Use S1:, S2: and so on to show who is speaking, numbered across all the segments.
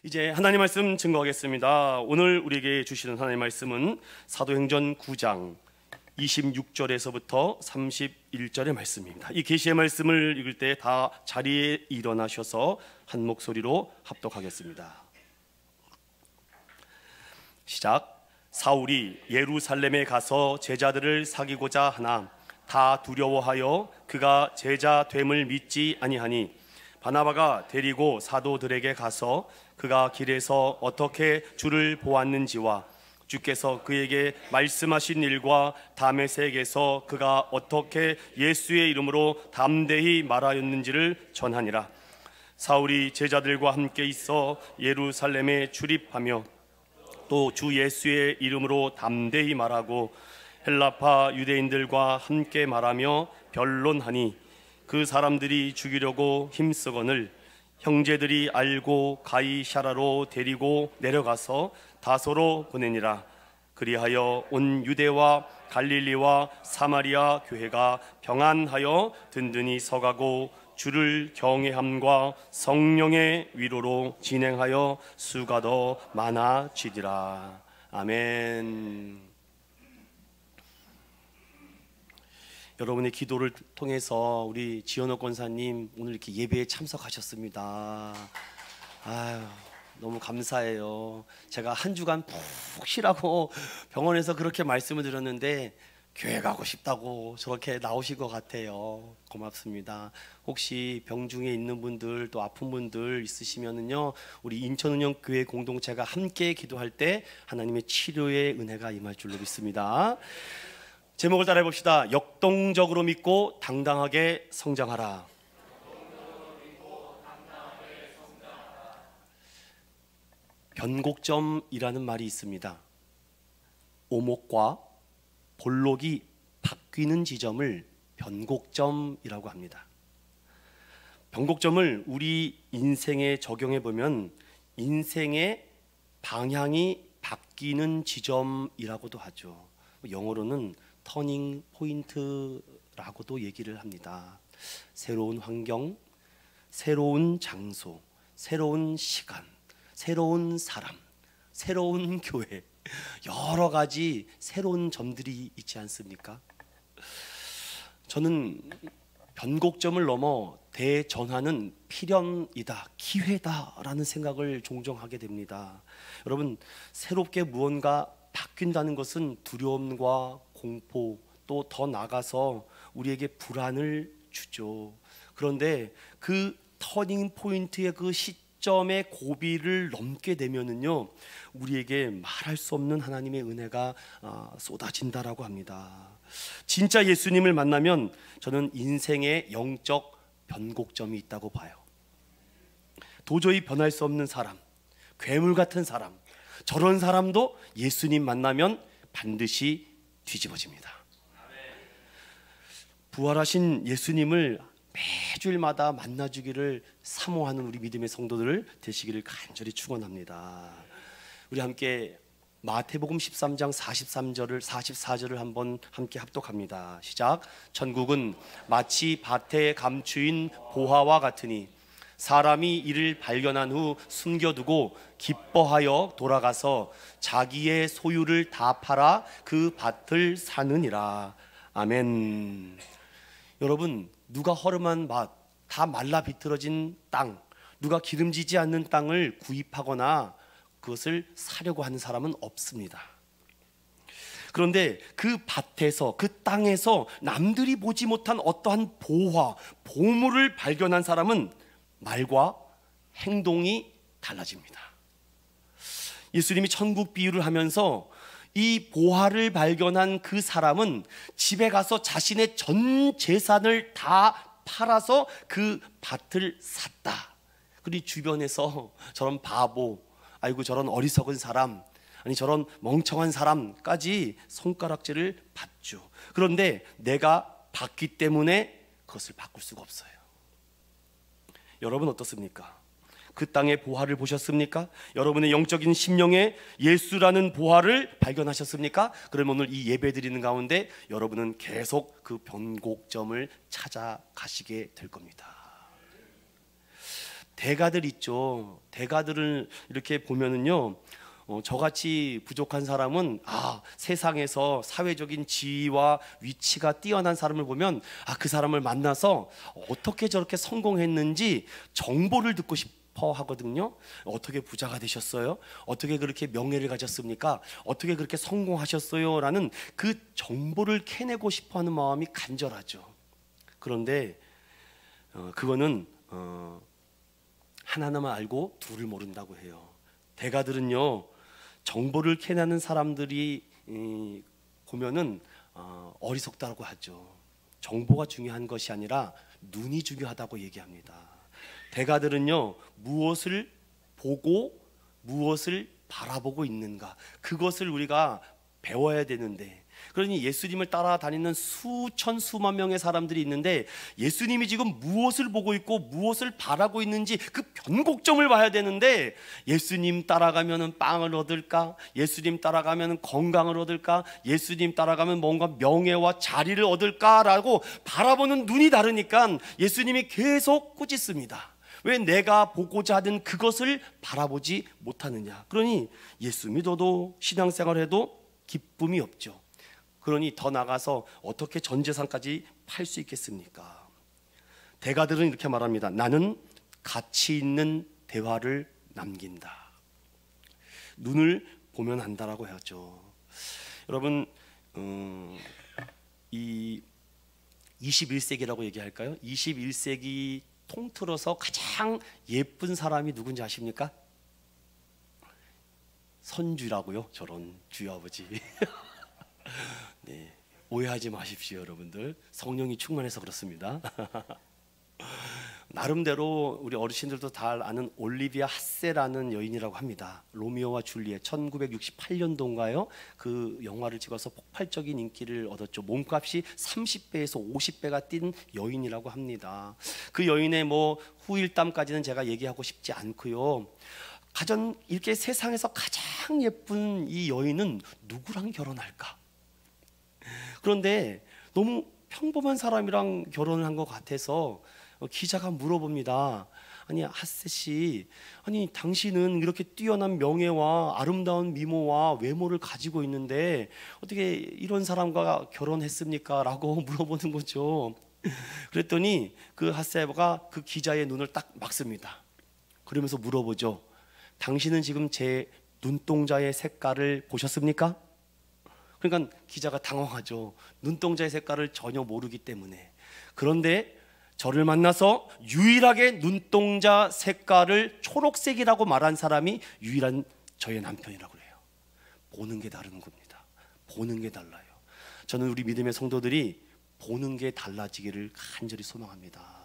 S1: 이제 하나님 말씀 증거하겠습니다. 오늘 우리에게 주시는 하나님 말씀은 사도행전 9장 26절에서부터 31절의 말씀입니다. 이 계시의 말씀을 읽을 때 다 자리에 일어나셔서 한 목소리로 합독하겠습니다. 시작. 사울이 예루살렘에 가서 제자들을 사귀고자 하나 다 두려워하여 그가 제자 됨을 믿지 아니하니 바나바가 데리고 사도들에게 가서 그가 길에서 어떻게 주를 보았는지와 주께서 그에게 말씀하신 일과 다메섹에서 그가 어떻게 예수의 이름으로 담대히 말하였는지를 전하니라. 사울이 제자들과 함께 있어 예루살렘에 출입하며 또 주 예수의 이름으로 담대히 말하고 헬라파 유대인들과 함께 말하며 변론하니 그 사람들이 죽이려고 힘쓰거늘 형제들이 알고 가이사랴로 데리고 내려가서 다소로 보내니라. 그리하여 온 유대와 갈릴리와 사마리아 교회가 평안하여 든든히 서가고 주를 경외함과 성령의 위로로 진행하여 수가 더 많아지리라. 아멘. 여러분의 기도를 통해서 우리 지현옥 권사님 오늘 이렇게 예배에 참석하셨습니다. 아유, 너무 감사해요. 제가 한 주간 푹 쉬라고 병원에서 그렇게 말씀을 드렸는데 교회 가고 싶다고 저렇게 나오실 것 같아요. 고맙습니다. 혹시 병중에 있는 분들 또 아픈 분들 있으시면은요, 우리 인천운영교회 공동체가 함께 기도할 때 하나님의 치료의 은혜가 임할 줄로 믿습니다. 제목을 따라해 봅시다. 역동적으로 믿고 당당하게 성장하라. 변곡점이라는 말이 있습니다. 오목과 볼록이 바뀌는 지점을 변곡점이라고 합니다. 변곡점을 우리 인생에 적용해 보면 인생의 방향이 바뀌는 지점이라고도 하죠. 영어로는 터닝 포인트라고도 얘기를 합니다. 새로운 환경, 새로운 장소, 새로운 시간, 새로운 사람, 새로운 교회, 여러 가지 새로운 점들이 있지 않습니까? 저는 변곡점을 넘어 대전환은 필연이다, 기회다라는 생각을 종종 하게 됩니다. 여러분, 새롭게 무언가 바뀐다는 것은 두려움과 공포, 또 더 나아가서 우리에게 불안을 주죠. 그런데 그 터닝 포인트의 그 시점의 고비를 넘게 되면은요, 우리에게 말할 수 없는 하나님의 은혜가 쏟아진다라고 합니다. 진짜 예수님을 만나면 저는 인생의 영적 변곡점이 있다고 봐요. 도저히 변할 수 없는 사람, 괴물 같은 사람, 저런 사람도 예수님 만나면 반드시 뒤집어집니다. 부활하신 예수님을 매주일마다 만나주기를 사모하는 우리 믿음의 성도들 되시기를 간절히 축원합니다. 우리 함께 마태복음 13장 43절을 44절을 한번 함께 합독합니다. 시작. 천국은 마치 밭에 감추인 보화와 같으니 사람이 이를 발견한 후 숨겨두고 기뻐하여 돌아가서 자기의 소유를 다 팔아 그 밭을 사느니라. 아멘. 여러분, 누가 허름한 밭, 다 말라 비틀어진 땅, 누가 기름지지 않는 땅을 구입하거나 그것을 사려고 하는 사람은 없습니다. 그런데 그 밭에서, 그 땅에서 남들이 보지 못한 어떠한 보화, 보물을 발견한 사람은 말과 행동이 달라집니다. 예수님이 천국 비유를 하면서 이 보화를 발견한 그 사람은 집에 가서 자신의 전 재산을 다 팔아서 그 밭을 샀다. 그리고 주변에서 저런 바보, 아이고 저런 어리석은 사람, 아니 저런 멍청한 사람까지 손가락질을 받죠. 그런데 내가 받기 때문에 그것을 바꿀 수가 없어요. 여러분 어떻습니까? 그 땅의 보화를 보셨습니까? 여러분의 영적인 심령에 예수라는 보화를 발견하셨습니까? 그럼 오늘 이 예배 드리는 가운데 여러분은 계속 그 변곡점을 찾아가시게 될 겁니다. 대가들 있죠. 대가들을 이렇게 보면은요, 저같이 부족한 사람은 세상에서 사회적인 지위와 위치가 뛰어난 사람을 보면 그 사람을 만나서 어떻게 저렇게 성공했는지 정보를 듣고 싶어 하거든요. 어떻게 부자가 되셨어요? 어떻게 그렇게 명예를 가졌습니까? 어떻게 그렇게 성공하셨어요? 라는 그 정보를 캐내고 싶어 하는 마음이 간절하죠. 그런데 그거는 하나만 알고 둘을 모른다고 해요. 대가들은요, 정보를 캐내는 사람들이 보면은 어리석다고 하죠. 정보가 중요한 것이 아니라 눈이 중요하다고 얘기합니다. 대가들은요, 무엇을 보고 무엇을 바라보고 있는가, 그것을 우리가 배워야 되는데, 그러니 예수님을 따라다니는 수천 수만 명의 사람들이 있는데 예수님이 지금 무엇을 보고 있고 무엇을 바라고 있는지 그 변곡점을 봐야 되는데, 예수님 따라가면 빵을 얻을까? 예수님 따라가면 건강을 얻을까? 예수님 따라가면 뭔가 명예와 자리를 얻을까라고 바라보는 눈이 다르니까 예수님이 계속 꾸짖습니다. 왜 내가 보고자 하는 그것을 바라보지 못하느냐? 그러니 예수 믿어도 신앙생활해도 기쁨이 없죠. 그러니 더 나가서 어떻게 전 재산까지 팔 수 있겠습니까? 대가들은 이렇게 말합니다. 나는 가치 있는 대화를 남긴다. 눈을 보면 안다라고 하죠. 여러분, 이 21세기라고 얘기할까요? 21세기 통틀어서 가장 예쁜 사람이 누군지 아십니까? 선주라고요. 저런 주여 아버지. 네, 오해하지 마십시오, 여러분들. 성령이 충만해서 그렇습니다. 나름대로 우리 어르신들도 다 아는 올리비아 하세라는 여인이라고 합니다. 로미오와 줄리엣 1968년도인가요? 그 영화를 찍어서 폭발적인 인기를 얻었죠. 몸값이 30배에서 50배가 뛴 여인이라고 합니다. 그 여인의 후일담까지는 제가 얘기하고 싶지 않고요. 이렇게 세상에서 가장 예쁜 이 여인은 누구랑 결혼할까? 그런데 너무 평범한 사람이랑 결혼을 한 것 같아서 기자가 물어봅니다. 아니, 하세 씨, 아니 당신은 이렇게 뛰어난 명예와 아름다운 미모와 외모를 가지고 있는데 어떻게 이런 사람과 결혼했습니까? 라고 물어보는 거죠. 그랬더니 그 하세가 그 기자의 눈을 딱 막습니다. 그러면서 물어보죠. 당신은 지금 제 눈동자의 색깔을 보셨습니까? 그러니까 기자가 당황하죠. 눈동자의 색깔을 전혀 모르기 때문에. 그런데 저를 만나서 유일하게 눈동자 색깔을 초록색이라고 말한 사람이 유일한 저의 남편이라고 해요. 보는 게 다른 겁니다. 보는 게 달라요. 저는 우리 믿음의 성도들이 보는 게 달라지기를 간절히 소망합니다.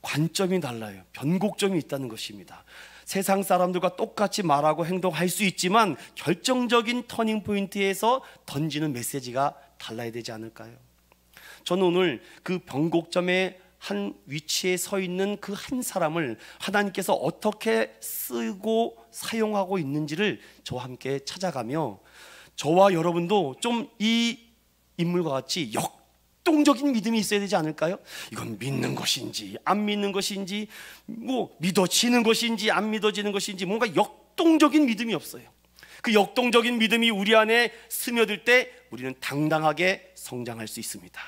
S1: 관점이 달라요. 변곡점이 있다는 것입니다. 세상 사람들과 똑같이 말하고 행동할 수 있지만 결정적인 터닝 포인트에서 던지는 메시지가 달라야 되지 않을까요? 저는 오늘 그 변곡점의 한 위치에 서 있는 그 한 사람을 하나님께서 어떻게 쓰고 사용하고 있는지를 저와 함께 찾아가며, 저와 여러분도 좀 이 인물과 같이 역동적인 믿음이 있어야 되지 않을까요? 이건 믿는 것인지 안 믿는 것인지, 믿어지는 것인지 안 믿어지는 것인지, 뭔가 역동적인 믿음이 없어요. 그 역동적인 믿음이 우리 안에 스며들 때 우리는 당당하게 성장할 수 있습니다.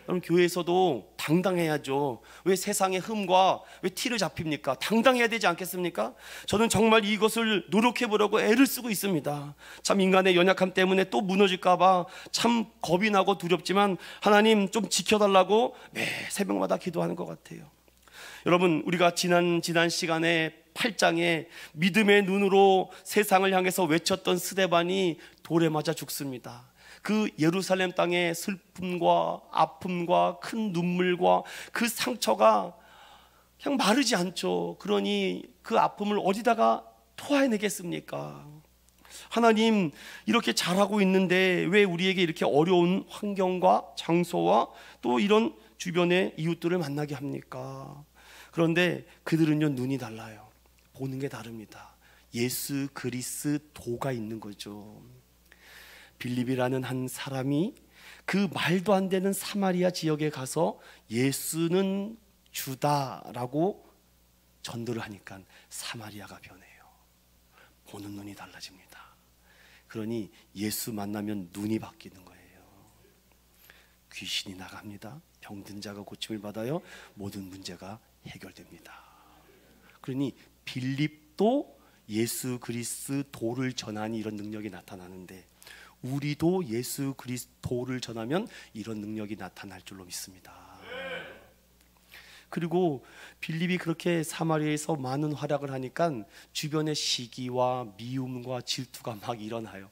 S1: 여러분, 교회에서도 당당해야죠. 왜 세상의 흠과 왜 티를 잡힙니까? 당당해야 되지 않겠습니까? 저는 정말 이것을 노력해 보려고 애를 쓰고 있습니다. 참 인간의 연약함 때문에 또 무너질까 봐 참 겁이 나고 두렵지만 하나님 좀 지켜달라고 매 새벽마다 기도하는 것 같아요. 여러분, 우리가 지난 시간에 8장에 믿음의 눈으로 세상을 향해서 외쳤던 스데반이 돌에 맞아 죽습니다. 그 예루살렘 땅의 슬픔과 아픔과 큰 눈물과 그 상처가 그냥 마르지 않죠. 그러니 그 아픔을 어디다가 토해내겠습니까? 하나님, 이렇게 잘하고 있는데 왜 우리에게 이렇게 어려운 환경과 장소와 또 이런 주변의 이웃들을 만나게 합니까? 그런데 그들은요, 눈이 달라요. 보는 게 다릅니다. 예수 그리스도가 있는 거죠. 빌립이라는 한 사람이 그 말도 안 되는 사마리아 지역에 가서 예수는 주다라고 전도를 하니까 사마리아가 변해요. 보는 눈이 달라집니다. 그러니 예수 만나면 눈이 바뀌는 거예요. 귀신이 나갑니다. 병든 자가 고침을 받아요. 모든 문제가 해결됩니다. 그러니 빌립도 예수 그리스도를 전하니 이런 능력이 나타나는데, 우리도 예수 그리스도를 전하면 이런 능력이 나타날 줄로 믿습니다. 그리고 빌립이 그렇게 사마리아에서 많은 활약을 하니까 주변의 시기와 미움과 질투가 막 일어나요.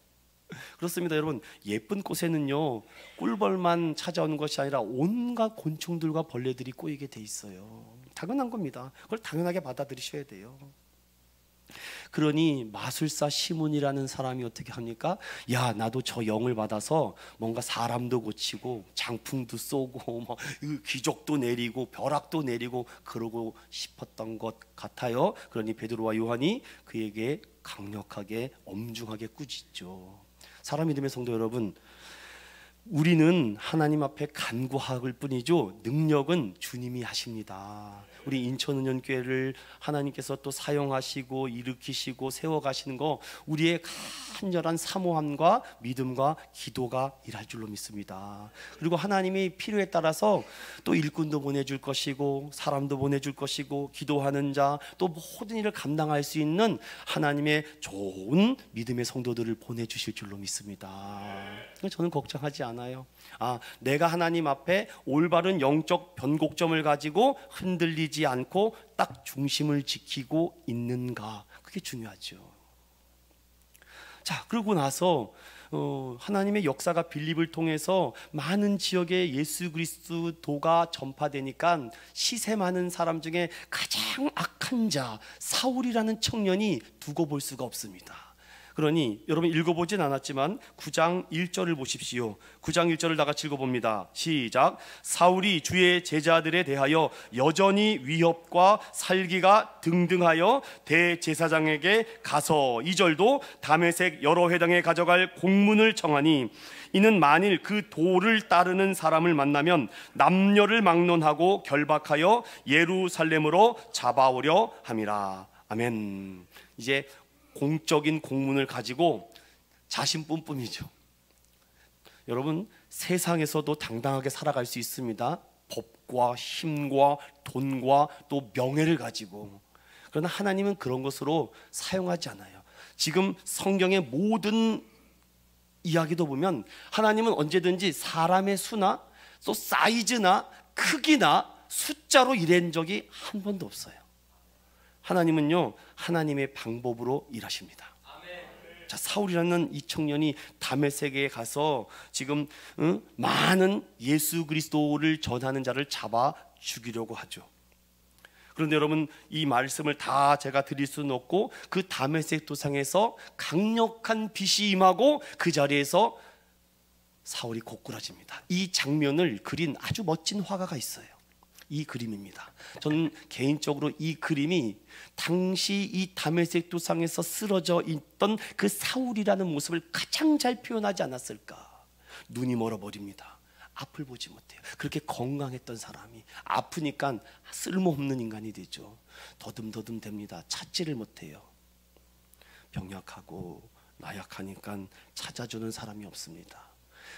S1: 그렇습니다. 여러분, 예쁜 꽃에는요 꿀벌만 찾아오는 것이 아니라 온갖 곤충들과 벌레들이 꼬이게 돼 있어요. 당연한 겁니다. 그걸 당연하게 받아들이셔야 돼요. 그러니 마술사 시몬이라는 사람이 어떻게 합니까? 야, 나도 저 영을 받아서 뭔가 사람도 고치고 장풍도 쏘고 뭐 기적도 내리고 벼락도 내리고 그러고 싶었던 것 같아요. 그러니 베드로와 요한이 그에게 강력하게 엄중하게 꾸짖죠. 사람 믿음의 성도 여러분, 우리는 하나님 앞에 간구할 뿐이죠 능력은 주님이 하십니다. 우리 인천은연교회를 하나님께서 또 사용하시고 일으키시고 세워가시는 거 우리의 간절한 사모함과 믿음과 기도가 일할 줄로 믿습니다. 그리고 하나님이 필요에 따라서 또 일꾼도 보내줄 것이고 사람도 보내줄 것이고 기도하는 자 또 모든 일을 감당할 수 있는 하나님의 좋은 믿음의 성도들을 보내주실 줄로 믿습니다. 저는 걱정하지 않아요. 내가 하나님 앞에 올바른 영적 변곡점을 가지고 흔들리지 않고 딱 중심을 지키고 있는가, 그게 중요하죠. 자, 그러고 나서 하나님의 역사가 빌립을 통해서 많은 지역에 예수 그리스도가 전파되니까 시세 많은 사람 중에 가장 악한 자 사울이라는 청년이 두고 볼 수가 없습니다. 그러니 여러분 읽어보진 않았지만 9장 1절을 보십시오. 9장 1절을 다 같이 읽어봅니다. 시작. 사울이 주의 제자들에 대하여 여전히 위협과 살기가 등등하여 대제사장에게 가서 2절도 다메섹 여러 회당에 가져갈 공문을 청하니 이는 만일 그 도를 따르는 사람을 만나면 남녀를 막론하고 결박하여 예루살렘으로 잡아오려 함이라. 아멘. 이제 공적인 공문을 가지고 자신뿐뿐이죠. 여러분, 세상에서도 당당하게 살아갈 수 있습니다. 법과 힘과 돈과 또 명예를 가지고. 그러나 하나님은 그런 것으로 사용하지 않아요. 지금 성경의 모든 이야기도 보면 하나님은 언제든지 사람의 수나 또 사이즈나 크기나 숫자로 일한 적이 한 번도 없어요. 하나님은요 하나님의 방법으로 일하십니다. 자, 사울이라는 이 청년이 다메섹에 가서 지금 많은 예수 그리스도를 전하는 자를 잡아 죽이려고 하죠. 그런데 여러분, 이 말씀을 다 제가 드릴 수는 없고 그 다메섹 도상에서 강력한 빛이 임하고 그 자리에서 사울이 고꾸라집니다. 이 장면을 그린 아주 멋진 화가가 있어요. 이 그림입니다. 저는 개인적으로 이 그림이 당시 이 다메섹 도상에서 쓰러져 있던 그 사울이라는 모습을 가장 잘 표현하지 않았을까. 눈이 멀어버립니다. 앞을 보지 못해요. 그렇게 건강했던 사람이 아프니까 쓸모없는 인간이 되죠. 더듬더듬 됩니다. 찾지를 못해요. 병약하고 나약하니까 찾아주는 사람이 없습니다.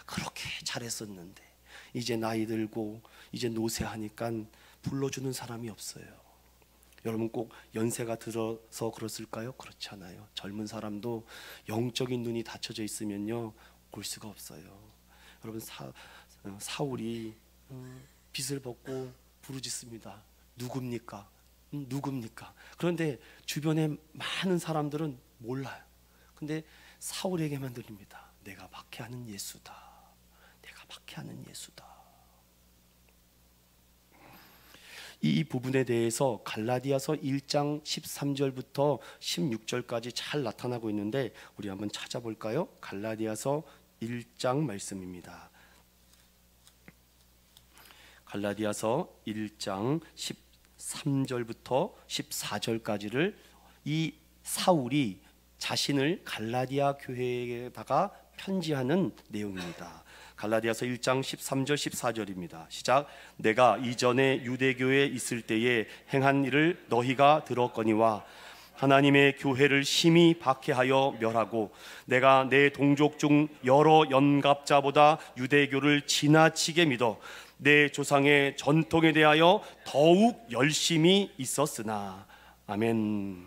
S1: 그렇게 잘했었는데 이제 나이 들고 이제 노쇠하니까 불러주는 사람이 없어요. 여러분, 꼭 연세가 들어서 그렇을까요? 그렇지 않아요. 젊은 사람도 영적인 눈이 닫혀져 있으면요 볼 수가 없어요. 여러분, 사울이 빚을 벗고 부르짖습니다. 누굽니까? 누굽니까? 그런데 주변에 많은 사람들은 몰라요. 근데 사울에게만 들립니다. 내가 박해하는 예수다. 내가 박해하는 예수다. 이 부분에 대해서 갈라디아서 1장 13절부터 16절까지 잘 나타나고 있는데 우리 한번 찾아볼까요? 갈라디아서 1장 말씀입니다. 갈라디아서 1장 13절부터 14절까지를 이 사울이 자신을 갈라디아 교회에다가 편지하는 내용입니다. 갈라디아서 1장 13절 14절입니다. 시작. 내가 이전에 유대교에 있을 때에 행한 일을 너희가 들었거니와 하나님의 교회를 심히 박해하여 멸하고 내가 내 동족 중 여러 연갑자보다 유대교를 지나치게 믿어 내 조상의 전통에 대하여 더욱 열심히 있었으나. 아멘.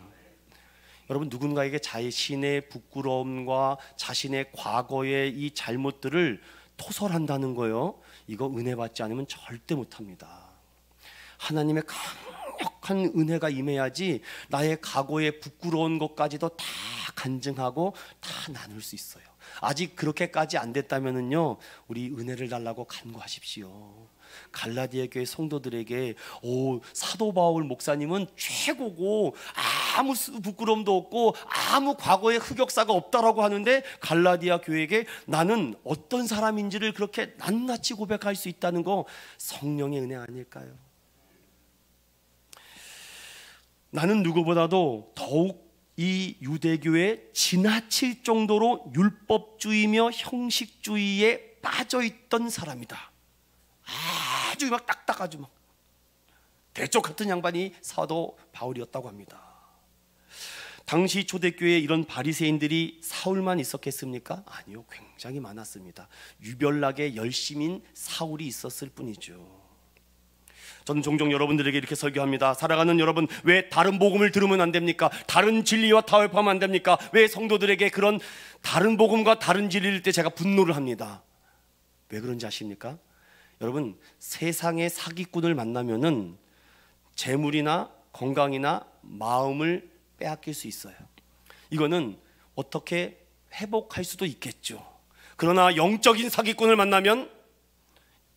S1: 여러분, 누군가에게 자신의 부끄러움과 자신의 과거의 이 잘못들을 토설한다는 거요, 이거 은혜 받지 않으면 절대 못합니다. 하나님의 강력한 은혜가 임해야지 나의 과거의 부끄러운 것까지도 다 간증하고 다 나눌 수 있어요. 아직 그렇게까지 안 됐다면은요, 우리 은혜를 달라고 간구하십시오. 갈라디아 교회 성도들에게 사도 바울 목사님은 최고고 아무 부끄러움도 없고 아무 과거의 흑역사가 없다라고 하는데 갈라디아 교회에게 나는 어떤 사람인지를 그렇게 낱낱이 고백할 수 있다는 거 성령의 은혜 아닐까요? 나는 누구보다도 더욱 이 유대교에 지나칠 정도로 율법주의며 형식주의에 빠져있던 사람이다. 아주 막 딱딱하죠. 막 대쪽 같은 양반이 사도 바울이었다고 합니다. 당시 초대교회에 이런 바리새인들이 사울만 있었겠습니까? 아니요, 굉장히 많았습니다. 유별나게 열심인 사울이 있었을 뿐이죠. 저는 종종 여러분들에게 이렇게 설교합니다. 살아가는 여러분, 왜 다른 복음을 들으면 안 됩니까? 다른 진리와 타협하면 안 됩니까? 왜 성도들에게 그런 다른 복음과 다른 진리일 때 제가 분노를 합니다. 왜 그런지 아십니까? 여러분, 세상의 사기꾼을 만나면은 재물이나 건강이나 마음을 빼앗길 수 있어요. 이거는 어떻게 회복할 수도 있겠죠. 그러나 영적인 사기꾼을 만나면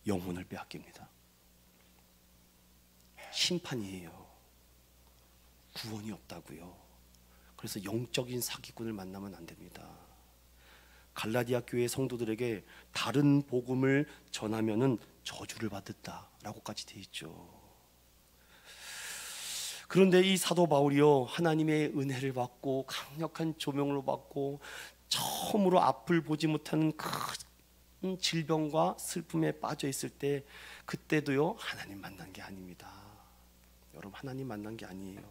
S1: 영혼을 빼앗깁니다. 심판이에요. 구원이 없다고요. 그래서 영적인 사기꾼을 만나면 안 됩니다. 갈라디아 교회 성도들에게 다른 복음을 전하면은 저주를 받았다라고까지 돼 있죠. 그런데 이 사도 바울이요, 하나님의 은혜를 받고 강력한 조명을 받고 처음으로 앞을 보지 못하는 큰 질병과 슬픔에 빠져 있을 때, 그때도요 하나님 만난 게 아닙니다. 여러분, 하나님 만난 게 아니에요.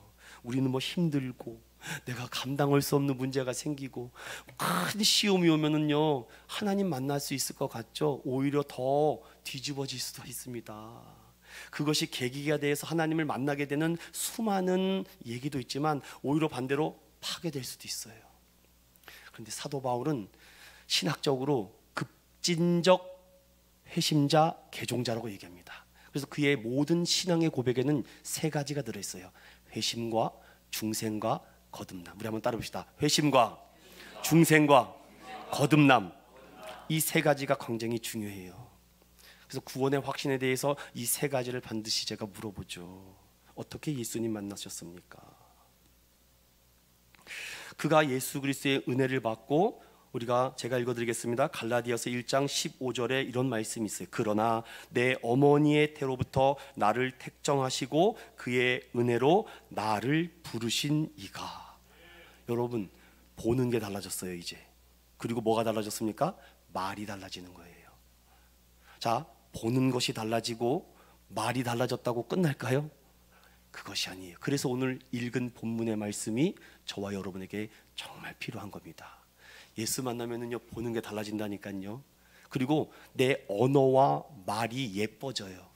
S1: 우리는 뭐 힘들고 내가 감당할 수 없는 문제가 생기고 큰 시험이 오면은요 하나님 만날 수 있을 것 같죠? 오히려 더 뒤집어질 수도 있습니다. 그것이 계기가 돼서 하나님을 만나게 되는 수많은 얘기도 있지만 오히려 반대로 파괴될 수도 있어요. 그런데 사도 바울은 신학적으로 급진적 회심자 개종자라고 얘기합니다. 그래서 그의 모든 신앙의 고백에는 세 가지가 들어있어요. 회심과 중생과 거듭남. 우리 한번 따라 봅시다. 회심과 중생과 거듭남. 이 세 가지가 굉장히 중요해요. 그래서 구원의 확신에 대해서 이 세 가지를 반드시 제가 물어보죠. 어떻게 예수님 만나셨습니까? 그가 예수 그리스도의 은혜를 받고, 제가 읽어드리겠습니다. 갈라디아서 1장 15절에 이런 말씀이 있어요. 그러나 내 어머니의 태로부터 나를 택정하시고 그의 은혜로 나를 부르신 이가. 여러분, 보는 게 달라졌어요 이제. 그리고 뭐가 달라졌습니까? 말이 달라지는 거예요. 자, 보는 것이 달라지고 말이 달라졌다고 끝날까요? 그것이 아니에요. 그래서 오늘 읽은 본문의 말씀이 저와 여러분에게 정말 필요한 겁니다. 예수 만나면은요 보는 게 달라진다니까요. 그리고 내 언어와 말이 예뻐져요.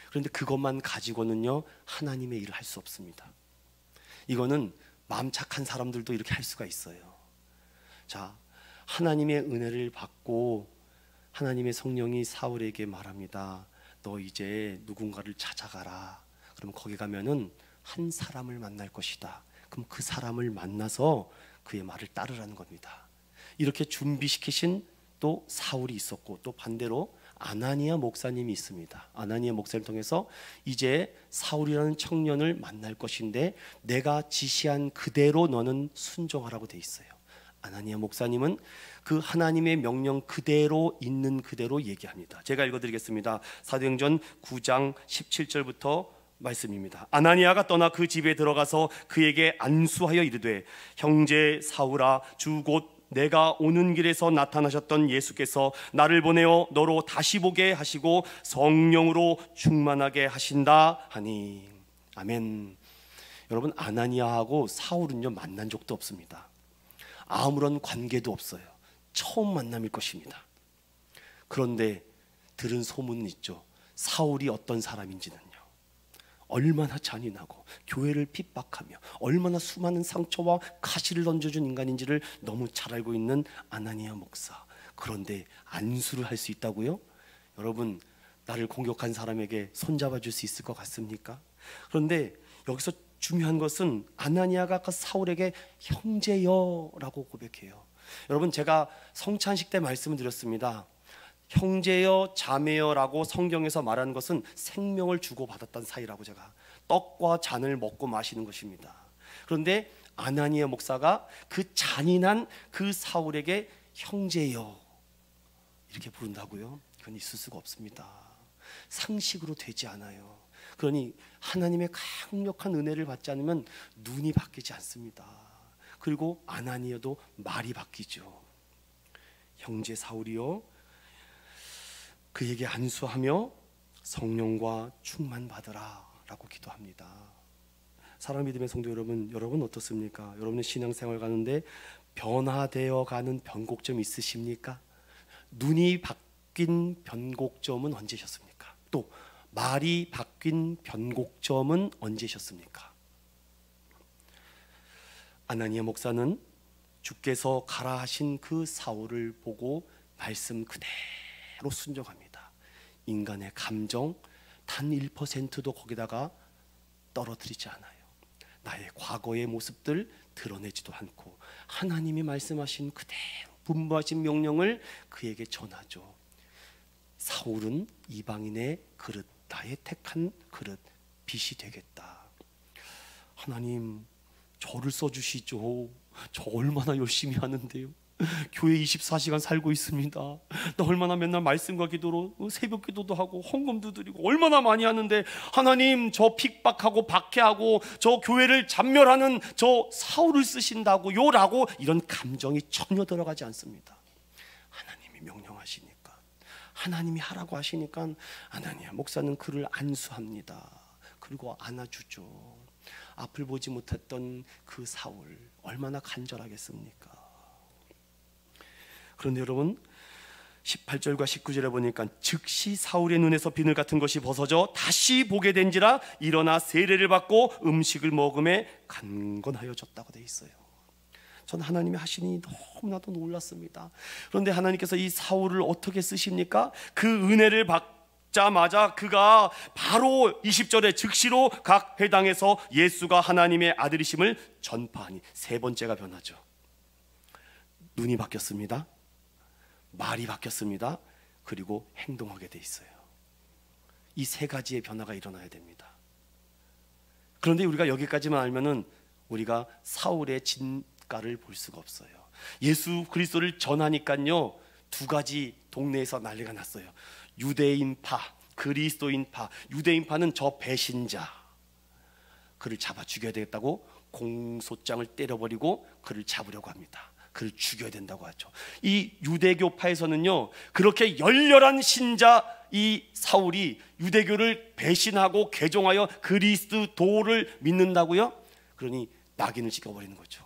S1: 그런데 그것만 가지고는요 하나님의 일을 할 수 없습니다. 이거는 마음 착한 사람들도 이렇게 할 수가 있어요. 자, 하나님의 은혜를 받고 하나님의 성령이 사울에게 말합니다. 너 이제 누군가를 찾아가라. 그럼 거기 가면은 한 사람을 만날 것이다. 그럼 그 사람을 만나서 그의 말을 따르라는 겁니다. 이렇게 준비시키신 또 사울이 있었고, 또 반대로 아나니아 목사님이 있습니다. 아나니아 목사님을 통해서 이제 사울이라는 청년을 만날 것인데 내가 지시한 그대로 너는 순종하라고 돼 있어요. 아나니아 목사님은 그 하나님의 명령 그대로 있는 그대로 얘기합니다. 제가 읽어드리겠습니다. 사도행전 9장 17절부터 말씀입니다. 아나니아가 떠나 그 집에 들어가서 그에게 안수하여 이르되 형제 사울아, 주 곧 내가 오는 길에서 나타나셨던 예수께서 나를 보내어 너로 다시 보게 하시고 성령으로 충만하게 하신다 하니. 아멘. 여러분, 아나니아하고 사울은요 만난 적도 없습니다. 아무런 관계도 없어요. 처음 만남일 것입니다. 그런데 들은 소문은 있죠. 사울이 어떤 사람인지는요, 얼마나 잔인하고 교회를 핍박하며 얼마나 수많은 상처와 가시를 던져준 인간인지를 너무 잘 알고 있는 아나니아 목사. 그런데 안수를 할 수 있다고요? 여러분, 나를 공격한 사람에게 손잡아 줄 수 있을 것 같습니까? 그런데 여기서 중요한 것은 아나니아가 그 사울에게 형제여라고 고백해요. 여러분, 제가 성찬식 때 말씀을 드렸습니다. 형제여 자매여라고 성경에서 말하는 것은 생명을 주고받았던 사이라고, 제가 떡과 잔을 먹고 마시는 것입니다. 그런데 아나니아 목사가 그 잔인한 그 사울에게 형제여 이렇게 부른다고요? 그건 있을 수가 없습니다. 상식으로 되지 않아요. 그러니 하나님의 강력한 은혜를 받지 않으면 눈이 바뀌지 않습니다. 그리고 아나니아도 말이 바뀌죠. 형제 사울이여 그에게 안수하며 성령과 충만받으라 라고 기도합니다. 사랑 믿음의 성도 여러분, 여러분 어떻습니까? 여러분의 신앙생활 가는데 변화되어 가는 변곡점이 있으십니까? 눈이 바뀐 변곡점은 언제셨습니까? 또 말이 바뀐 변곡점은 언제셨습니까? 아나니아 목사는 주께서 가라 하신 그 사울을 보고 말씀 그대로 순종합니다. 인간의 감정 단 1%도 거기다가 떨어뜨리지 않아요. 나의 과거의 모습들 드러내지도 않고 하나님이 말씀하신 그대로 분부하신 명령을 그에게 전하죠. 사울은 이방인의 그릇, 나의 택한 그릇, 빛이 되겠다. 하나님, 저를 써주시죠. 저 얼마나 열심히 하는데요. 교회 24시간 살고 있습니다. 나 얼마나 맨날 말씀과 기도로 새벽 기도도 하고 헌금도 드리고 얼마나 많이 하는데, 하나님 저 핍박하고 박해하고 저 교회를 잔멸하는 저 사울을 쓰신다고요? 라고 이런 감정이 전혀 들어가지 않습니다. 하나님이 명령하시니까, 하나님이 하라고 하시니까 아나니아 목사는 그를 안수합니다. 그리고 안아주죠. 앞을 보지 못했던 그 사울 얼마나 간절하겠습니까? 그런데 여러분, 18절과 19절에 보니까 즉시 사울의 눈에서 비늘 같은 것이 벗어져 다시 보게 된지라 일어나 세례를 받고 음식을 먹음에 강건하여졌다고 돼 있어요. 전 하나님이 하시니 너무나도 놀랐습니다. 그런데 하나님께서 이 사울을 어떻게 쓰십니까? 그 은혜를 받자마자 그가 바로 20절에 즉시로 각 회당에서 예수가 하나님의 아들이심을 전파하니, 세 번째가 변하죠. 눈이 바뀌었습니다. 말이 바뀌었습니다. 그리고 행동하게 돼 있어요. 이 세 가지의 변화가 일어나야 됩니다. 그런데 우리가 여기까지만 알면은 우리가 사울의 진가를 볼 수가 없어요. 예수 그리스도를 전하니까요, 두 가지 동네에서 난리가 났어요. 유대인파, 그리스도인파. 유대인파는 저 배신자, 그를 잡아 죽여야 되겠다고 공소장을 때려버리고 그를 잡으려고 합니다. 그를 죽여야 된다고 하죠. 이 유대교파에서는요, 그렇게 열렬한 신자 이 사울이 유대교를 배신하고 개종하여 그리스도를 믿는다고요? 그러니 낙인을 찍어버리는 거죠.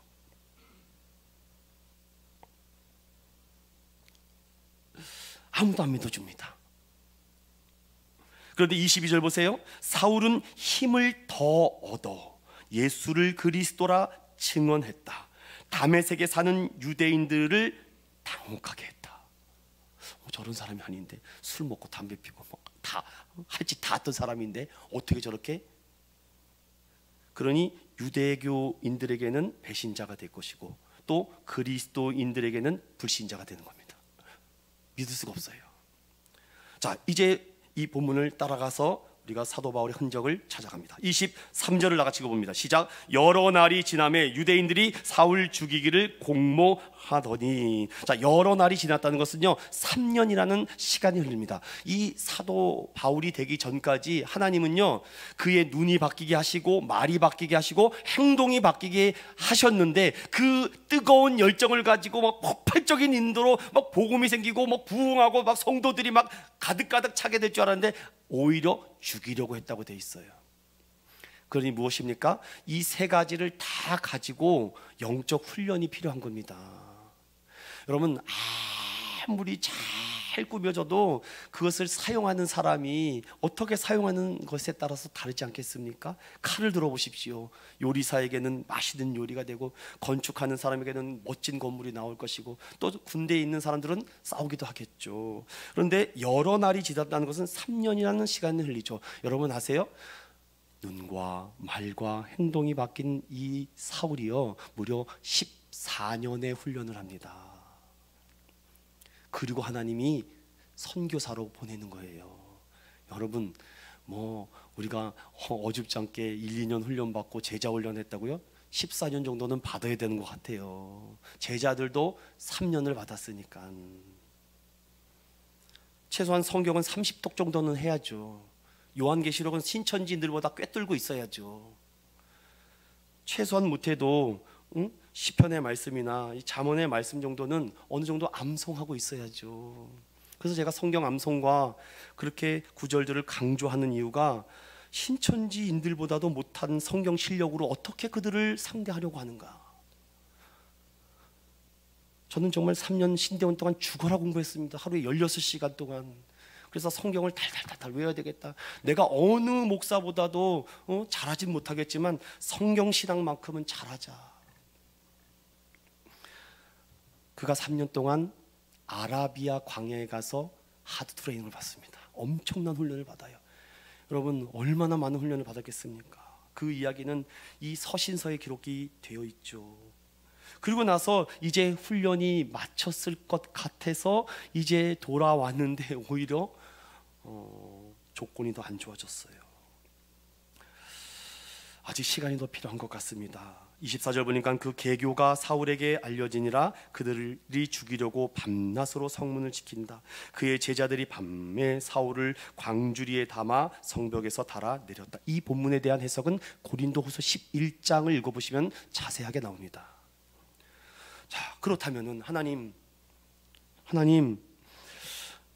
S1: 아무도 안 믿어줍니다. 그런데 22절 보세요. 사울은 힘을 더 얻어 예수를 그리스도라 증언했다. 다메섹에 사는 유대인들을 당혹하게 했다. 저런 사람이 아닌데, 술 먹고 담배 피고 다 할 짓 다 했던 사람인데 어떻게 저렇게? 그러니 유대교인들에게는 배신자가 될 것이고 또 그리스도인들에게는 불신자가 되는 겁니다. 믿을 수가 없어요. 자, 이제 이 본문을 따라가서 우리가 사도 바울의 흔적을 찾아갑니다. 23절을 다 같이 읽어봅니다. 시작. 여러 날이 지남에 유대인들이 사울 죽이기를 공모하더니. 자, 여러 날이 지났다는 것은요 3년이라는 시간이 흘립니다. 이 사도 바울이 되기 전까지 하나님은요 그의 눈이 바뀌게 하시고 말이 바뀌게 하시고 행동이 바뀌게 하셨는데, 그 뜨거운 열정을 가지고 막 폭발적인 인도로 막 복음이 생기고 막 부흥하고 막 성도들이 막 가득가득 차게 될 줄 알았는데 오히려 죽이려고 했다고 돼 있어요. 그러니 무엇입니까? 이 세 가지를 다 가지고 영적 훈련이 필요한 겁니다. 여러분, 아무리 잘 꾸며져도 그것을 사용하는 사람이 어떻게 사용하는 것에 따라서 다르지 않겠습니까? 칼을 들어보십시오. 요리사에게는 맛있는 요리가 되고, 건축하는 사람에게는 멋진 건물이 나올 것이고, 또 군대에 있는 사람들은 싸우기도 하겠죠. 그런데 여러 날이 지났다는 것은 3년이라는 시간이 흘리죠. 여러분 아세요? 눈과 말과 행동이 바뀐 이 사울이요 무려 14년의 훈련을 합니다. 그리고 하나님이 선교사로 보내는 거예요. 여러분, 뭐 우리가 어줍지 않게 1, 2년 훈련받고 제자 훈련했다고요? 14년 정도는 받아야 되는 것 같아요. 제자들도 3년을 받았으니까. 최소한 성경은 30독 정도는 해야죠. 요한계시록은 신천지들보다 꿰뚫고 있어야죠. 최소한 못해도 시편의 말씀이나 이 잠언의 말씀 정도는 어느 정도 암송하고 있어야죠. 그래서 제가 성경 암송과 그렇게 구절들을 강조하는 이유가, 신천지인들보다도 못한 성경 실력으로 어떻게 그들을 상대하려고 하는가. 저는 정말 3년 신대원 동안 죽어라 공부했습니다. 하루에 16시간 동안. 그래서 성경을 달달달달 외워야 되겠다. 내가 어느 목사보다도 잘하진 못하겠지만 성경 신학만큼은 잘하자. 그가 3년 동안 아라비아 광야에 가서 하드 트레이닝을 받습니다. 엄청난 훈련을 받아요. 여러분, 얼마나 많은 훈련을 받았겠습니까? 그 이야기는 이 서신서에 기록이 되어 있죠. 그리고 나서 이제 훈련이 마쳤을 것 같아서 이제 돌아왔는데 오히려 조건이 더 안 좋아졌어요. 아직 시간이 더 필요한 것 같습니다. 24절 보니까 그 계교가 사울에게 알려지니라. 그들이 죽이려고 밤낮으로 성문을 지킨다. 그의 제자들이 밤에 사울을 광주리에 담아 성벽에서 달아 내렸다. 이 본문에 대한 해석은 고린도후서 11장을 읽어보시면 자세하게 나옵니다. 자, 그렇다면은 하나님,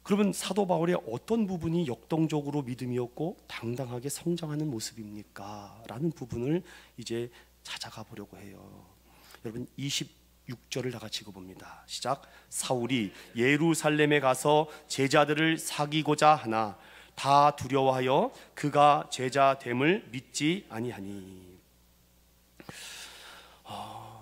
S1: 그러면 사도 바울의 어떤 부분이 역동적으로 믿음이었고 당당하게 성장하는 모습입니까? 라는 부분을 이제 찾아가 보려고 해요. 여러분, 26절을 다 같이 읽어봅니다. 시작. 사울이 예루살렘에 가서 제자들을 사귀고자 하나 다 두려워하여 그가 제자됨을 믿지 아니하니.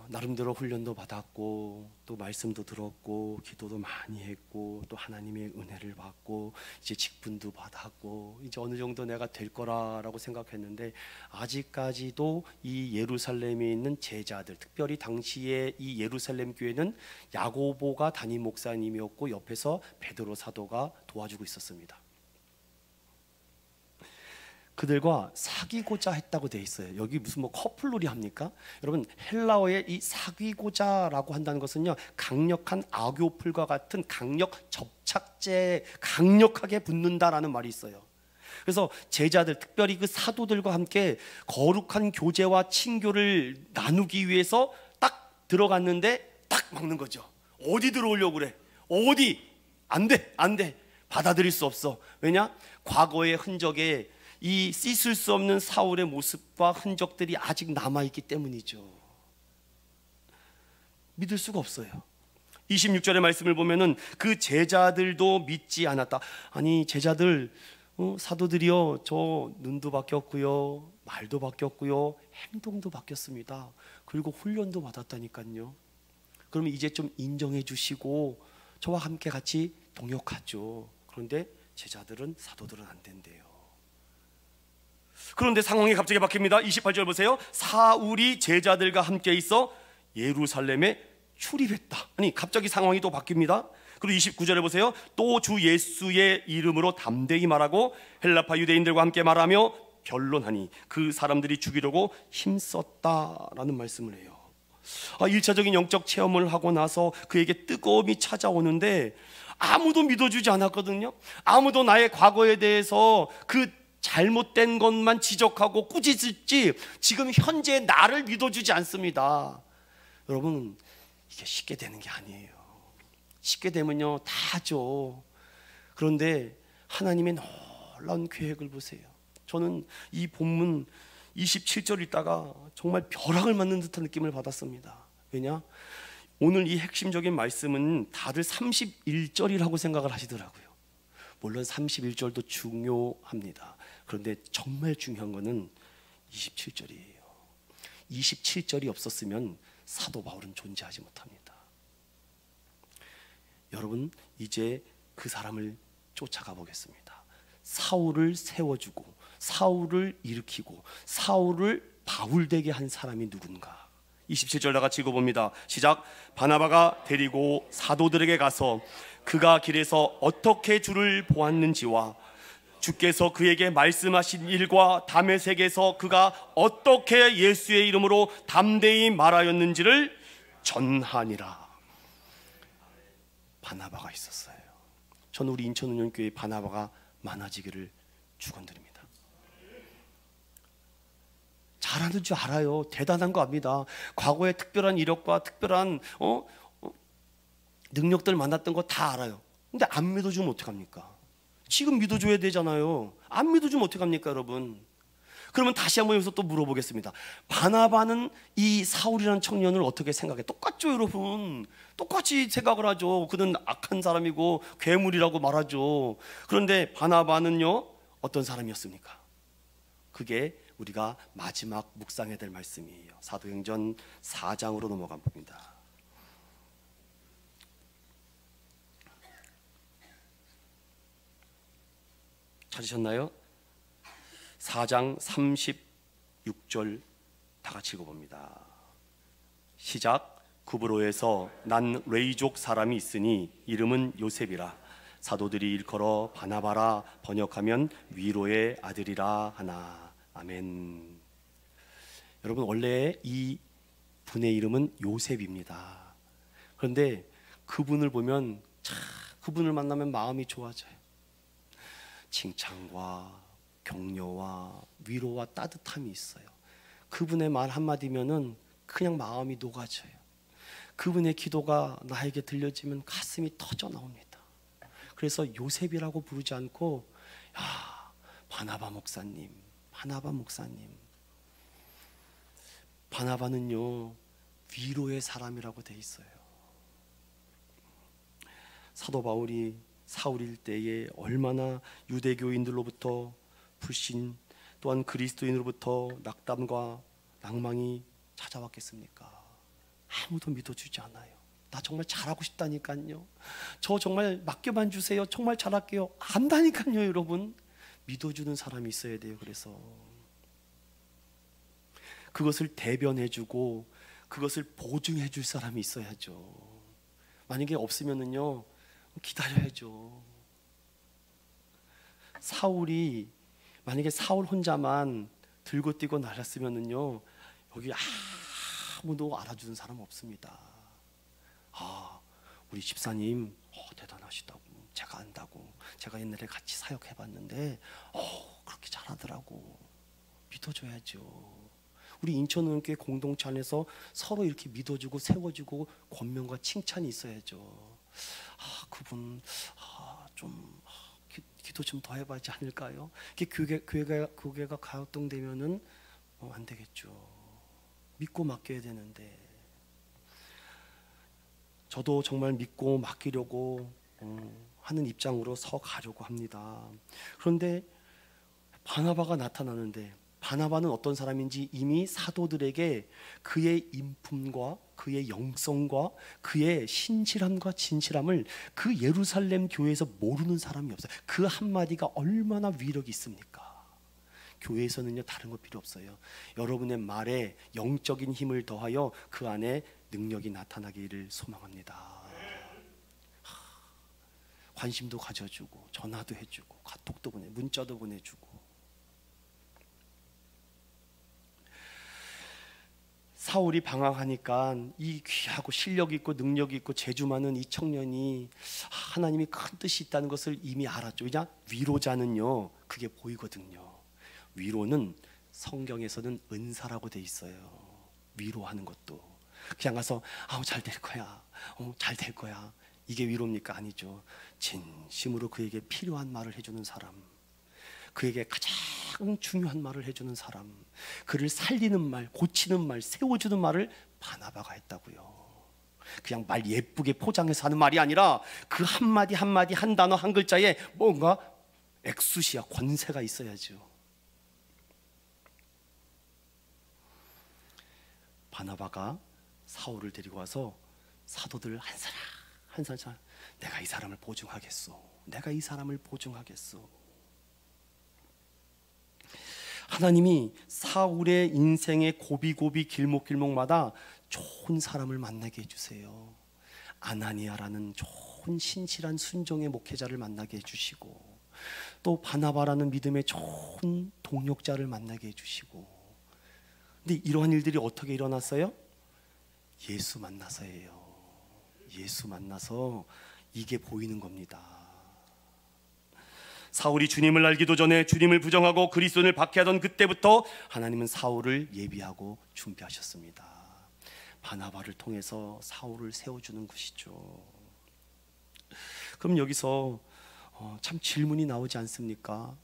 S1: 나름대로 훈련도 받았고 또 말씀도 들었고 기도도 많이 했고 또 하나님의 은혜를 받고 이제 직분도 받았고 이제 어느 정도 내가 될 거라고 생각했는데, 아직까지도 이 예루살렘에 있는 제자들, 특별히 당시에 이 예루살렘 교회는 야고보가 담임 목사님이었고 옆에서 베드로 사도가 도와주고 있었습니다. 그들과 사귀고자 했다고 되어 있어요. 여기 무슨 뭐 커플놀이 합니까? 여러분, 헬라어의 이 사귀고자라고 한다는 것은요, 강력한 악교풀과 같은 강력 접착제에 강력하게 붙는다라는 말이 있어요. 그래서 제자들, 특별히 그 사도들과 함께 거룩한 교제와 친교를 나누기 위해서 딱 들어갔는데 딱 막는 거죠. 어디 들어오려고 그래? 어디? 안 돼, 안 돼. 받아들일 수 없어. 왜냐? 과거의 흔적에 이 씻을 수 없는 사울의 모습과 흔적들이 아직 남아있기 때문이죠. 믿을 수가 없어요. 26절의 말씀을 보면은 그 제자들도 믿지 않았다. 아니, 제자들, 사도들이요, 저 눈도 바뀌었고요, 말도 바뀌었고요, 행동도 바뀌었습니다. 그리고 훈련도 받았다니까요. 그러면 이제 좀 인정해 주시고 저와 함께 같이 동역하죠. 그런데 제자들은, 사도들은 안 된대요. 그런데 상황이 갑자기 바뀝니다. 28절 보세요. 사울이 제자들과 함께 있어 예루살렘에 출입했다. 아니, 갑자기 상황이 또 바뀝니다. 그리고 29절에 보세요. 또 주 예수의 이름으로 담대히 말하고 헬라파 유대인들과 함께 말하며 변론하니 그 사람들이 죽이려고 힘썼다라는 말씀을 해요. 1차적인 영적 체험을 하고 나서 그에게 뜨거움이 찾아오는데 아무도 믿어주지 않았거든요. 아무도 나의 과거에 대해서 그 잘못된 것만 지적하고 꾸짖을지 지금 현재 나를 믿어주지 않습니다. 여러분, 이게 쉽게 되는 게 아니에요. 쉽게 되면요 다 하죠. 그런데 하나님의 놀라운 계획을 보세요. 저는 이 본문 27절 읽다가 정말 벼락을 맞는 듯한 느낌을 받았습니다. 왜냐? 오늘 이 핵심적인 말씀은 다들 31절이라고 생각을 하시더라고요. 물론 31절도 중요합니다. 그런데 정말 중요한 것은 27절이에요. 27절이 없었으면 사도 바울은 존재하지 못합니다. 여러분, 이제 그 사람을 쫓아가 보겠습니다. 사울을 세워주고 사울을 일으키고 사울을 바울되게 한 사람이 누군가? 27절 다 같이 읽어봅니다. 시작. 바나바가 데리고 사도들에게 가서 그가 길에서 어떻게 주를 보았는지와 주께서 그에게 말씀하신 일과 다메섹에서 그가 어떻게 예수의 이름으로 담대히 말하였는지를 전하니라. 바나바가 있었어요. 저는 우리 인천운영교회 바나바가 많아지기를 축원드립니다. 잘하는 줄 알아요. 대단한 거 압니다. 과거에 특별한 이력과 특별한 능력들 만났던 거 다 알아요. 근데 안 믿어주면 어떡합니까? 지금 믿어줘야 되잖아요. 안 믿어주면 어떡합니까, 여러분? 그러면 다시 한번 여기서 또 물어보겠습니다. 바나바는 이 사울이라는 청년을 어떻게 생각해? 똑같죠, 여러분. 똑같이 생각을 하죠. 그는 악한 사람이고 괴물이라고 말하죠. 그런데 바나바는요, 어떤 사람이었습니까? 그게 우리가 마지막 묵상해야 될 말씀이에요. 사도행전 4장으로 넘어가 봅니다. 찾으셨나요? 4장 36절 다 같이 읽어봅니다. 시작. 구브로에서 난 레이족 사람이 있으니 이름은 요셉이라. 사도들이 일컬어 바나바라 번역하면 위로의 아들이라 하나. 아멘. 여러분, 원래 이 분의 이름은 요셉입니다. 그런데 그분을 보면 그분을 만나면 마음이 좋아져요. 칭찬과 격려와 위로와 따뜻함이 있어요. 그분의 말 한마디면은 그냥 마음이 녹아져요. 그분의 기도가 나에게 들려지면 가슴이 터져 나옵니다. 그래서 요셉이라고 부르지 않고 바나바 목사님, 바나바 목사님. 바나바는요 위로의 사람이라고 돼 있어요. 사도 바울이 사울일 때에 얼마나 유대교인들로부터 불신, 또한 그리스도인으로부터 낙담과 낭망이 찾아왔겠습니까? 아무도 믿어주지 않아요. 나 정말 잘하고 싶다니까요. 저 정말 맡겨만 주세요. 정말 잘할게요. 안다니까요, 여러분. 믿어주는 사람이 있어야 돼요. 그래서 그것을 대변해주고 그것을 보증해줄 사람이 있어야죠. 만약에 없으면은요 기다려야죠. 사울이 만약에 사울 혼자만 들고 뛰고 날았으면은요 여기 아무도 알아주는 사람 없습니다. 우리 집사님 대단하시다고, 제가 안다고, 제가 옛날에 같이 사역해봤는데 그렇게 잘하더라고. 믿어줘야죠. 우리 인천은교회 공동체 안에서 서로 이렇게 믿어주고 세워주고 권면과 칭찬이 있어야죠. 그분 좀 기도 좀 더 해봐야 하지 않을까요? 교회가 가역동되면은 안 되겠죠. 믿고 맡겨야 되는데 저도 정말 믿고 맡기려고 하는 입장으로 서 가려고 합니다. 그런데 바나바가 나타나는데 바나바는 어떤 사람인지 이미 사도들에게 그의 인품과 그의 영성과 그의 신실함과 진실함을 그 예루살렘 교회에서 모르는 사람이 없어요. 그 한마디가 얼마나 위력이 있습니까? 교회에서는요 다른 거 필요 없어요. 여러분의 말에 영적인 힘을 더하여 그 안에 능력이 나타나기를 소망합니다. 관심도 가져주고 전화도 해주고 카톡도 문자도 보내주고. 사울이 방황하니까 이 귀하고 실력 있고 능력 있고 재주 많은 이 청년이 하나님이 큰 뜻이 있다는 것을 이미 알았죠. 왜냐? 위로자는요 그게 보이거든요. 위로는 성경에서는 은사라고 돼 있어요. 위로하는 것도 그냥 가서 잘 될 거야, 잘 될 거야, 이게 위로입니까? 아니죠. 진심으로 그에게 필요한 말을 해주는 사람, 그에게 가장 중요한 말을 해주는 사람, 그를 살리는 말, 고치는 말, 세워주는 말을 바나바가 했다고요. 그냥 말 예쁘게 포장해서 하는 말이 아니라 그 한마디 한마디 한 단어 한 글자에 뭔가 엑수시아 권세가 있어야죠. 바나바가 사울을 데리고 와서 사도들 한 사람 한 사람, 내가 이 사람을 보증하겠소, 내가 이 사람을 보증하겠소. 하나님이 사울의 인생의 고비고비 길목길목마다 좋은 사람을 만나게 해주세요. 아나니아라는 좋은 신실한 순종의 목회자를 만나게 해주시고, 또 바나바라는 믿음의 좋은 동역자를 만나게 해주시고. 근데 이러한 일들이 어떻게 일어났어요? 예수 만나서예요. 예수 만나서 이게 보이는 겁니다. 사울이 주님을 알기도 전에 주님을 부정하고 그리스도를 박해하던 그때부터 하나님은 사울을 예비하고 준비하셨습니다. 바나바를 통해서 사울을 세워주는 것이죠. 그럼 여기서 참 질문이 나오지 않습니까?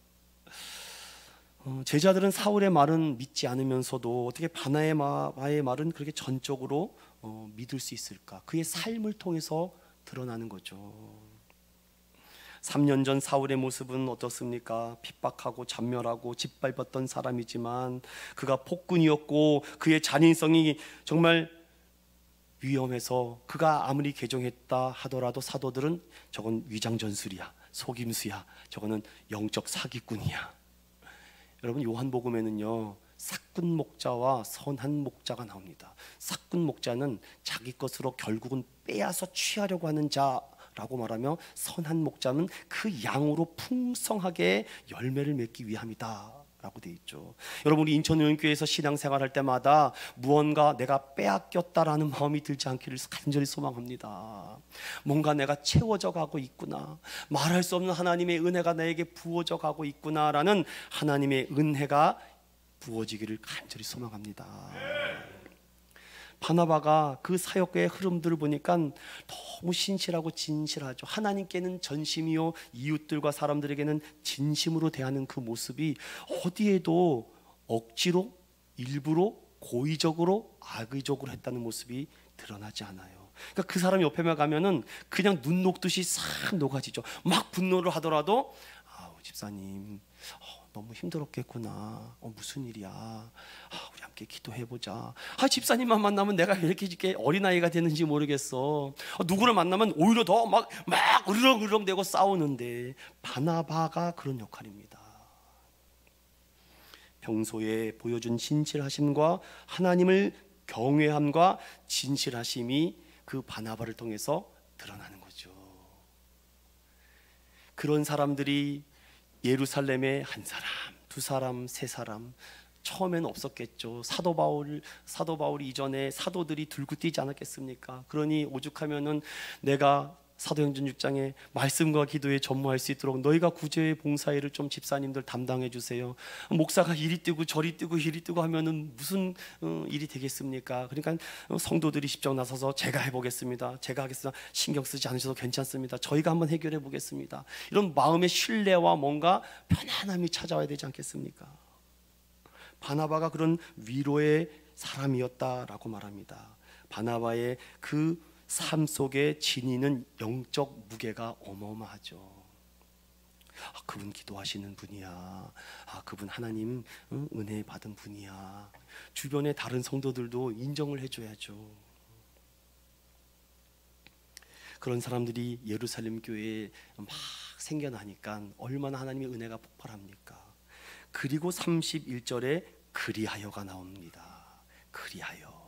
S1: 제자들은 사울의 말은 믿지 않으면서도 어떻게 바나바의 말은 그렇게 전적으로 믿을 수 있을까? 그의 삶을 통해서 드러나는 거죠. 3년 전 사울의 모습은 어떻습니까? 핍박하고 잔멸하고 짓밟았던 사람이지만 그가 폭군이었고 그의 잔인성이 정말 위험해서 그가 아무리 개종했다 하더라도 사도들은 저건 위장전술이야, 속임수야, 저거는 영적 사기꾼이야. 여러분, 요한복음에는요 사꾼 목자와 선한 목자가 나옵니다. 사꾼 목자는 자기 것으로 결국은 빼앗아 취하려고 하는 자라고 말하며, 선한 목자는 그 양으로 풍성하게 열매를 맺기 위함이다 라고 되어 있죠. 여러분, 우리 인천의원교회에서 신앙생활할 때마다 무언가 내가 빼앗겼다라는 마음이 들지 않기를 간절히 소망합니다. 뭔가 내가 채워져 가고 있구나, 말할 수 없는 하나님의 은혜가 나에게 부어져 가고 있구나라는 하나님의 은혜가 부어지기를 간절히 소망합니다. 바나바가 그 사역의 흐름들을 보니까 너무 신실하고 진실하죠. 하나님께는 전심이요 이웃들과 사람들에게는 진심으로 대하는 그 모습이 어디에도 억지로, 일부러, 고의적으로, 악의적으로 했다는 모습이 드러나지 않아요. 그러니까 그 사람 옆에만 가면은 그냥 눈 녹듯이 싹 녹아지죠. 막 분노를 하더라도 집사님 너무 힘들었겠구나, 무슨 일이야, 우리 함께 기도해보자. 집사님만 만나면 내가 왜 이렇게 어린아이가 되는지 모르겠어. 누구를 만나면 오히려 더 막 으르렁으르렁대고 싸우는데, 바나바가 그런 역할입니다. 평소에 보여준 진실하심과 하나님을 경외함과 진실하심이 그 바나바를 통해서 드러나는 거죠. 그런 사람들이 예루살렘에 한 사람, 두 사람, 세 사람, 처음에는 없었겠죠. 사도 바울이 이전에 사도들이 들고 뛰지 않았겠습니까? 그러니 오죽하면은 내가 사도행전 6장에 말씀과 기도에 전무할 수 있도록 너희가 구제의 봉사일을 좀 집사님들 담당해 주세요. 목사가 이리 뛰고 저리 뛰고 이리 뛰고 하면은 무슨 일이 되겠습니까? 그러니까 성도들이 직접 나서서 제가 해보겠습니다, 제가 하겠습니다, 신경 쓰지 않으셔도 괜찮습니다, 저희가 한번 해결해 보겠습니다. 이런 마음의 신뢰와 뭔가 편안함이 찾아와야 되지 않겠습니까? 바나바가 그런 위로의 사람이었다라고 말합니다. 바나바의 그 삶 속에 지니는 영적 무게가 어마어마하죠. 그분 기도하시는 분이야, 그분 하나님 은혜 받은 분이야. 주변의 다른 성도들도 인정을 해줘야죠. 그런 사람들이 예루살렘 교회에 막 생겨나니까 얼마나 하나님의 은혜가 폭발합니까? 그리고 31절에 그리하여가 나옵니다. 그리하여.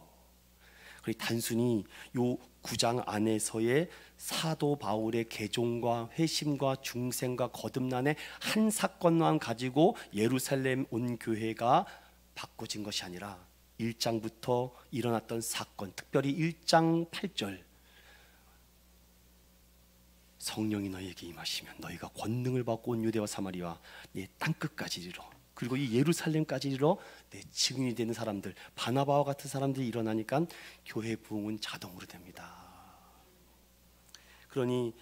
S1: 단순히 요 9장 안에서의 사도 바울의 개종과 회심과 중생과 거듭난의 한 사건만 가지고 예루살렘 온 교회가 바꿔진 것이 아니라 1장부터 일어났던 사건, 특별히 1장 8절, 성령이 너희에게 임하시면 너희가 권능을 받고 온 유대와 사마리아 내 땅끝까지 이르러, 그리고 이 예루살렘까지 이르러 내 증인이 되는 사람들, 바나바와 같은 사람들이 일어나니까 교회 부흥은 자동으로 됩니다. 그러니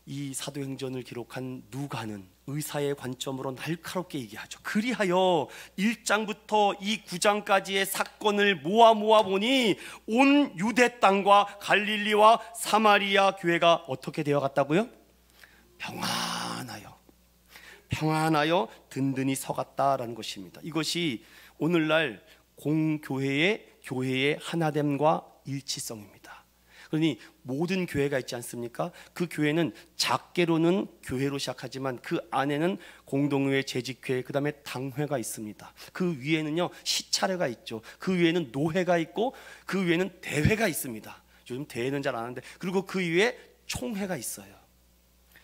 S1: 이 사도행전을 기록한 누가는 의사의 관점으로 날카롭게 얘기하죠. 그리하여 1장부터 이 9장까지의 사건을 모아 보니 온 유대 땅과 갈릴리와 사마리아 교회가 어떻게 되어갔다고요? 평안하여 든든히 서갔다라는 것입니다. 이것이 오늘날 교회의 하나됨과 일치성입니다. 그러니 모든 교회가 있지 않습니까? 그 교회는 작게로는 교회로 시작하지만 그 안에는 공동회, 재직회, 그 다음에 당회가 있습니다. 그 위에는요 시차례가 있죠. 그 위에는 노회가 있고 그 위에는 대회가 있습니다. 요즘 대회는 잘 안 하는데, 그리고 그 위에 총회가 있어요.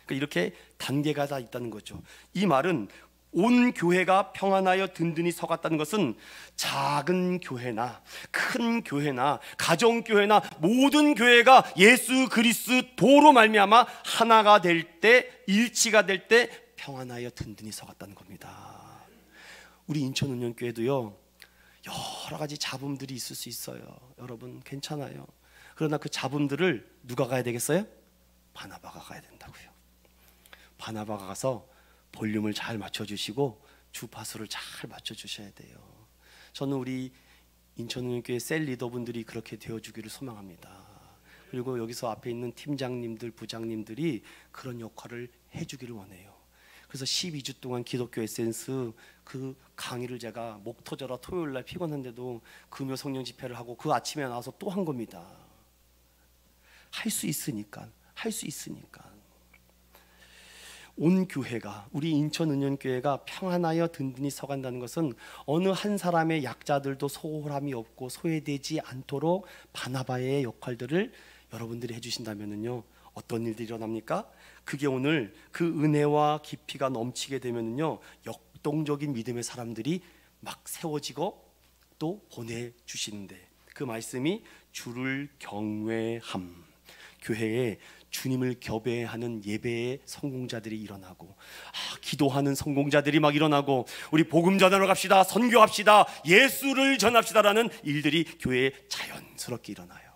S1: 그러니까 이렇게 단계가 다 있다는 거죠. 이 말은 온 교회가 평안하여 든든히 서갔다는 것은 작은 교회나 큰 교회나 가정교회나 모든 교회가 예수 그리스도로 말미암아 하나가 될 때, 일치가 될 때 평안하여 든든히 서갔다는 겁니다. 우리 인천운영교회도요 여러 가지 잡음들이 있을 수 있어요. 여러분 괜찮아요. 그러나 그 잡음들을 누가 가야 되겠어요? 바나바가 가야 된다고요. 바나바가 가서 볼륨을 잘 맞춰주시고 주파수를 잘 맞춰주셔야 돼요. 저는 우리 인천운영교회 셀 리더분들이 그렇게 되어주기를 소망합니다. 그리고 여기서 앞에 있는 팀장님들, 부장님들이 그런 역할을 해주기를 원해요. 그래서 12주 동안 기독교 에센스 그 강의를 제가 목 터져라 토요일날 피곤한데도 금요 성령 집회를 하고 그 아침에 나와서 또 한 겁니다. 할 수 있으니까. 온 교회가, 우리 인천은연교회가 평안하여 든든히 서간다는 것은 어느 한 사람의 약자들도 소홀함이 없고 소외되지 않도록 바나바의 역할들을 여러분들이 해주신다면요 어떤 일들이 일어납니까? 그게 오늘 그 은혜와 깊이가 넘치게 되면요 역동적인 믿음의 사람들이 막 세워지고 또 보내주시는데, 그 말씀이 주를 경외함, 교회에 주님을 경배하는 예배의 성공자들이 일어나고, 기도하는 성공자들이 막 일어나고, 우리 복음 전하러 갑시다, 선교합시다, 예수를 전합시다라는 일들이 교회에 자연스럽게 일어나요.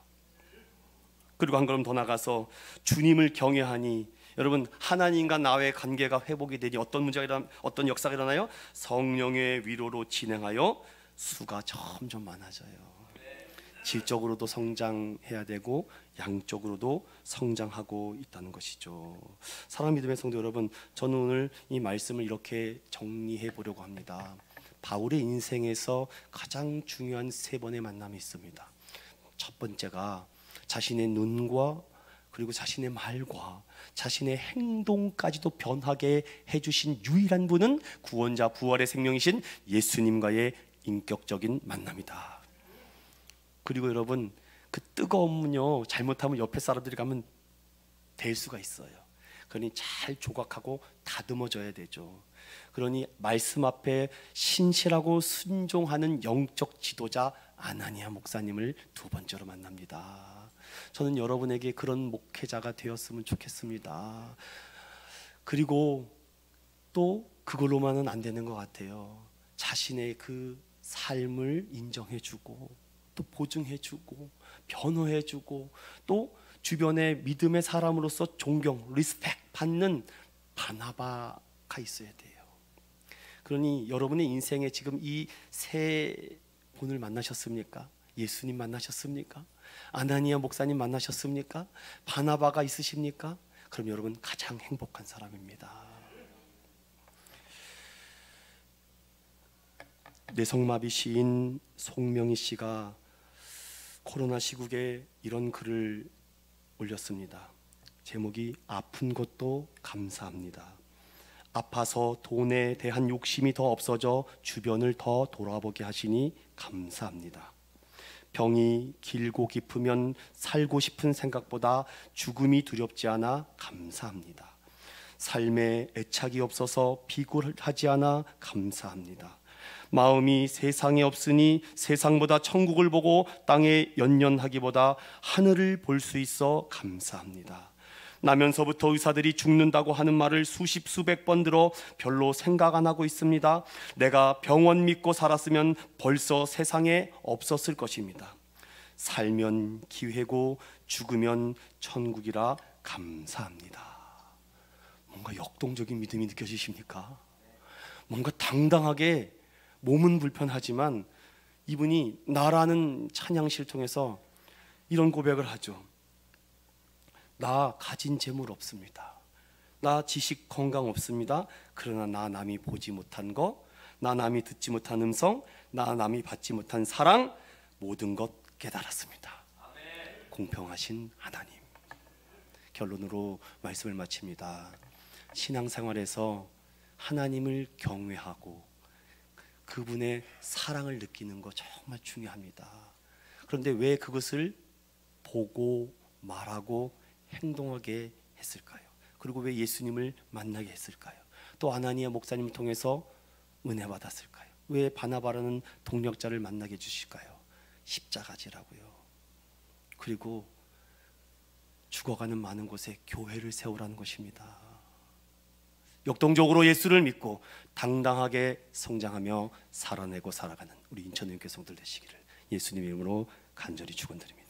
S1: 그리고 한 걸음 더 나가서 주님을 경외하니, 여러분 하나님과 나의 관계가 회복이 되니 어떤 역사가 일어나요? 성령의 위로로 진행하여 수가 점점 많아져요. 질적으로도 성장해야 되고 양적으로도 성장하고 있다는 것이죠. 사랑하는 믿음의 성도 여러분, 저는 오늘 이 말씀을 이렇게 정리해 보려고 합니다. 바울의 인생에서 가장 중요한 3번의 만남이 있습니다. 첫 번째가 자신의 눈과 그리고 자신의 말과 자신의 행동까지도 변하게 해주신 유일한 분은 구원자 부활의 생명이신 예수님과의 인격적인 만남이다. 그리고 여러분 그 뜨거움은요 잘못하면 옆에 사람들이 가면 될 수가 있어요. 그러니 잘 조각하고 다듬어져야 되죠. 그러니 말씀 앞에 신실하고 순종하는 영적 지도자 아나니아 목사님을 2번째로 만납니다. 저는 여러분에게 그런 목회자가 되었으면 좋겠습니다. 그리고 또 그걸로만은 안 되는 것 같아요. 자신의 그 삶을 인정해주고 또 보증해주고 변호해주고 또 주변의 믿음의 사람으로서 존경, 리스펙 받는 바나바가 있어야 돼요. 그러니 여러분의 인생에 지금 이 3분을 만나셨습니까? 예수님 만나셨습니까? 아나니아 목사님 만나셨습니까? 바나바가 있으십니까? 그럼 여러분 가장 행복한 사람입니다. 뇌성마비 시인 송명희 씨가 코로나 시국에 이런 글을 올렸습니다. 제목이 아픈 것도 감사합니다. 아파서 돈에 대한 욕심이 더 없어져 주변을 더 돌아보게 하시니 감사합니다. 병이 길고 깊으면 살고 싶은 생각보다 죽음이 두렵지 않아 감사합니다. 삶에 애착이 없어서 비굴하지 않아 감사합니다. 마음이 세상에 없으니 세상보다 천국을 보고 땅에 연연하기보다 하늘을 볼 수 있어 감사합니다. 나면서부터 의사들이 죽는다고 하는 말을 수십 수백 번 들어 별로 생각 안 하고 있습니다. 내가 병원 믿고 살았으면 벌써 세상에 없었을 것입니다. 살면 기회고 죽으면 천국이라 감사합니다. 뭔가 역동적인 믿음이 느껴지십니까? 뭔가 당당하게, 몸은 불편하지만 이분이 나라는 찬양시를 통해서 이런 고백을 하죠. 나 가진 재물 없습니다. 나 지식 건강 없습니다. 그러나 나 남이 보지 못한 것, 나 남이 듣지 못한 음성, 나 남이 받지 못한 사랑, 모든 것 깨달았습니다. 공평하신 하나님. 결론으로 말씀을 마칩니다. 신앙생활에서 하나님을 경외하고 그분의 사랑을 느끼는 거 정말 중요합니다. 그런데 왜 그것을 보고 말하고 행동하게 했을까요? 그리고 왜 예수님을 만나게 했을까요? 또 아나니아 목사님을 통해서 은혜 받았을까요? 왜 바나바라는 동력자를 만나게 해주실까요? 십자가지라고요. 그리고 죽어가는 많은 곳에 교회를 세우라는 것입니다. 역동적으로 예수를 믿고 당당하게 성장하며 살아내고 살아가는 우리 인천교회 성도들 되시기를 예수님 이름으로 간절히 축원드립니다.